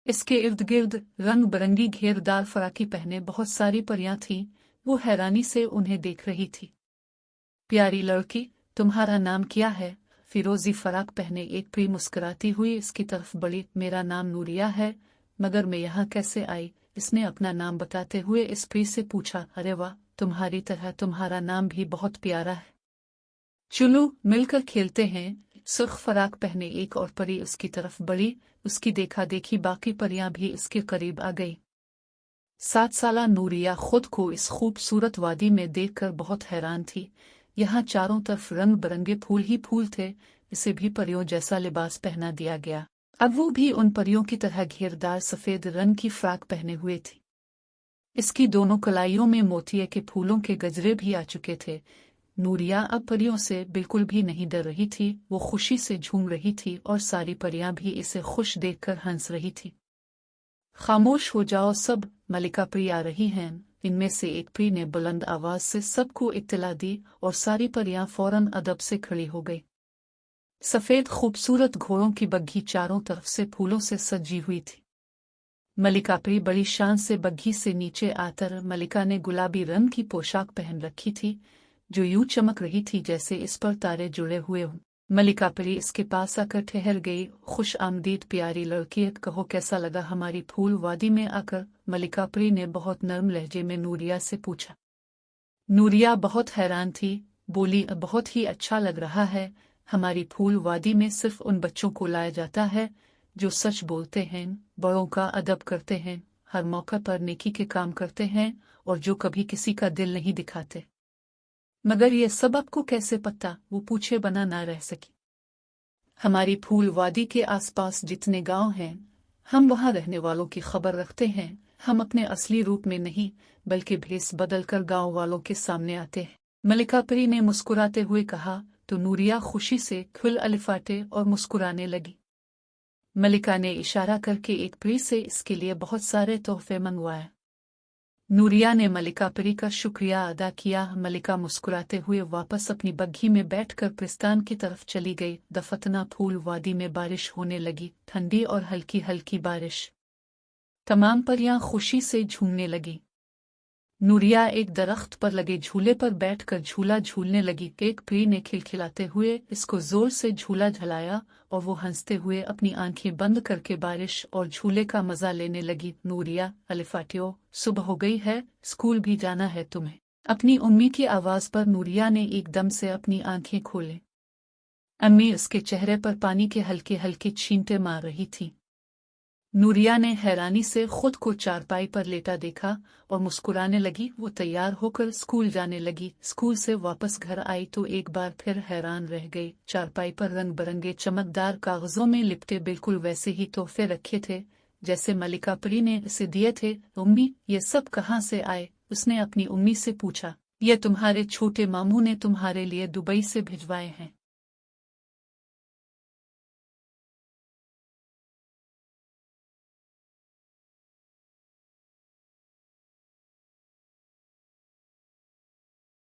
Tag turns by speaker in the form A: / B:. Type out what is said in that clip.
A: इसके इर्द गिर्द रंग बिरंगी घेरदार फराकी पहने बहुत सारी परियां थीं। वो हैरानी से उन्हें देख रही थी। प्यारी लड़की, तुम्हारा नाम क्या है? फिरोजी फराक पहने एक परी मुस्कुराती हुई इसकी तरफ बढ़ी। मेरा नाम नूरिया है, मगर मैं यहाँ कैसे आई? इसने अपना नाम बताते हुए इस परी से पूछा। अरे वाह, तुम्हारी तरह तुम्हारा नाम भी बहुत प्यारा है। चलो मिलकर खेलते हैं। सुर्ख फराक पहने एक और परी उसकी तरफ बढ़ी। उसकी देखा देखी बाकी परियां भी इसके करीब आ गई। 7 साला नूरिया खुद को इस खूबसूरत वादी में देखकर बहुत हैरान थी। यहाँ चारों तरफ रंग बिरंगे फूल ही फूल थे। इसे भी परियों जैसा लिबास पहना दिया गया। अब वो भी उन परियों की तरह घेरदार सफेद रंग की फ्राक पहने हुए थी। इसकी दोनों कलाइयों में मोतिये के फूलों के गजरे भी आ चुके थे। नूरिया अब परियों से बिल्कुल भी नहीं डर रही थी। वो खुशी से झूम रही थी और सारी परियां भी इसे खुश देखकर हंस रही थी। खामोश हो जाओ सब, मलिका परी आ रही हैं। इनमें से एक परी ने बुलंद आवाज से सबको इत्तला दी और सारी परियां फौरन अदब से खड़ी हो गई। सफेद खूबसूरत घोड़ों की बग्घी चारों तरफ से फूलों से सजी हुई थी। मलिका परी बड़ी शान से बग्घी से नीचे आकर मलिका ने गुलाबी रंग की पोशाक पहन रखी थी, जो यूं चमक रही थी जैसे इस पर तारे जुड़े हुए हों। मलिका परी इसके पास आकर ठहर गई। खुश आमदीद प्यारी लड़की, कहो कैसा लगा हमारी फूल वादी में आकर? मलिका परी ने बहुत नर्म लहजे में नूरिया से पूछा। नूरिया बहुत हैरान थी, बोली बहुत ही अच्छा लग रहा है। हमारी फूल वादी में सिर्फ उन बच्चों को लाया जाता है जो सच बोलते हैं, बड़ों का अदब करते हैं, हर मौका पर नेकी के काम करते हैं और जो कभी किसी का दिल नहीं दिखाते। मगर ये सब आपको कैसे पता? वो पूछे बना ना रह सकी। हमारी फूल वादी के आसपास जितने गांव हैं, हम वहां रहने वालों की खबर रखते हैं। हम अपने असली रूप में नहीं, बल्कि भेस बदलकर गांव वालों के सामने आते हैं। मलिका परी ने मुस्कुराते हुए कहा। तो नूरिया खुशी से खुल अलिफाटे और मुस्कुराने लगी। मलिका ने इशारा करके एक परी से इसके लिए बहुत सारे तोहफे मंगवाए। नूरिया ने मलिका परी का शुक्रिया अदा किया। मलिका मुस्कुराते हुए वापस अपनी बग्घी में बैठकर पिस्तान की तरफ चली गई। दफतना फूल वादी में बारिश होने लगी, ठंडी और हल्की हल्की बारिश। तमाम परियां खुशी से झूमने लगी। नूरिया एक दरख्त पर लगे झूले पर बैठकर झूला झूलने लगी। एक परी ने खिलखिलाते हुए इसको जोर से झूला झलाया और वो हंसते हुए अपनी आंखें बंद करके बारिश और झूले का मजा लेने लगी। नूरिया, अलिफाटियो, सुबह हो गई है, स्कूल भी जाना है तुम्हें? अपनी उम्मी की आवाज पर नूरिया ने एकदम से अपनी आंखें खोले। अम्मी उसके चेहरे पर पानी के हल्के हल्के छींटे मार रही थी। नूरिया ने हैरानी से खुद को चारपाई पर लेटा देखा और मुस्कुराने लगी। वो तैयार होकर स्कूल जाने लगी। स्कूल से वापस घर आई तो एक बार फिर हैरान रह गई। चारपाई पर रंग बिरंगे चमकदार कागजों में लिपटे बिल्कुल वैसे ही तोहफे रखे थे जैसे मलिका परी ने इसे दिए थे। उम्मी, ये सब कहाँ से आए? उसने अपनी उम्मी से पूछा। ये तुम्हारे छोटे मामू ने तुम्हारे लिए दुबई से भिजवाए हैं।